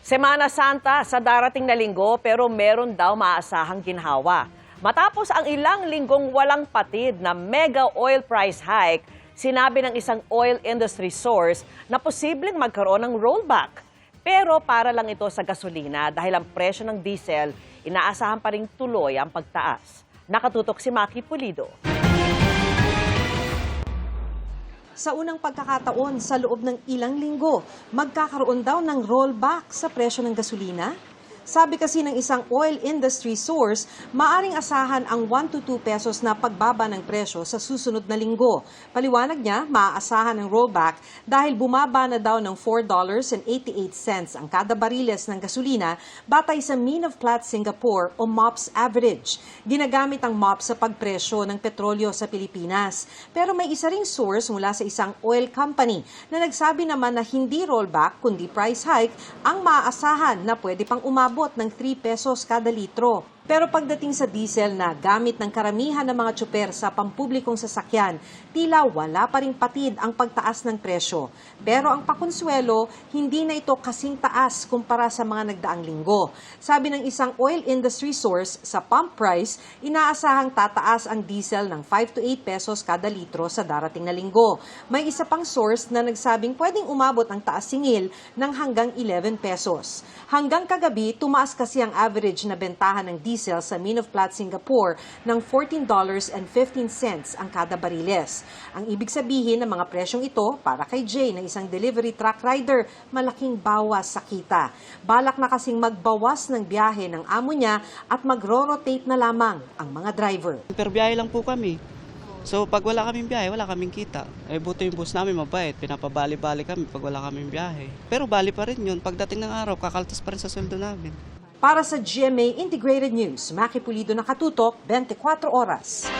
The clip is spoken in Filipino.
Semana Santa sa darating na linggo pero meron daw maaasahang ginhawa. Matapos ang ilang linggong walang patid na mega oil price hike, sinabi ng isang oil industry source na posibleng magkaroon ng rollback. Pero para lang ito sa gasolina dahil ang presyo ng diesel, inaasahan pa ring tuloy ang pagtaas. Nakatutok si Maki Pulido. Sa unang pagkakataon sa loob ng ilang linggo, magkakaroon daw ng rollback sa presyo ng gasolina. Sabi kasi ng isang oil industry source, maaring asahan ang 1 to 2 pesos na pagbaba ng presyo sa susunod na linggo. Paliwanag niya, maaasahan ng rollback dahil bumaba na daw ng $4.88 ang kada bariles ng gasolina batay sa Mean of Platts Singapore o MOPS average. Ginagamit ang MOPS sa pagpresyo ng petrolyo sa Pilipinas. Pero may isa ring source mula sa isang oil company na nagsabi naman na hindi rollback kundi price hike ang maaasahan na pwede pang umabot ng 3 pesos kada litro. Pero pagdating sa diesel na gamit ng karamihan ng mga tsuper sa pampublikong sasakyan, tila wala pa ring patid ang pagtaas ng presyo. Pero ang pakonsuelo, hindi na ito kasing taas kumpara sa mga nagdaang linggo. Sabi ng isang oil industry source, sa pump price, inaasahang tataas ang diesel ng 5 to 8 pesos kada litro sa darating na linggo. May isa pang source na nagsabing pwedeng umabot ang taas singil ng hanggang 11 pesos. Hanggang kagabi, tumaas kasi ang average na bentahan ng diesel sa Mean of Platts Singapore ng $14.15 ang kada bariles. Ang ibig sabihin ng mga presyong ito, para kay Jay na isang delivery truck rider, malaking bawas sa kita. Balak na kasing magbawas ng biyahe ng amo niya at magro-rotate na lamang ang mga driver. Per biyahe lang po kami. So pag wala kaming biyahe, wala kaming kita. Buti yung bus namin mabait, pinapabali-bali kami pag wala kaming biyahe. Pero bali pa rin yun, pagdating ng araw, kakaltas pa rin sa sweldo namin. Para sa GMA Integrated News, Maki Pulido, nakatutok, 24 oras.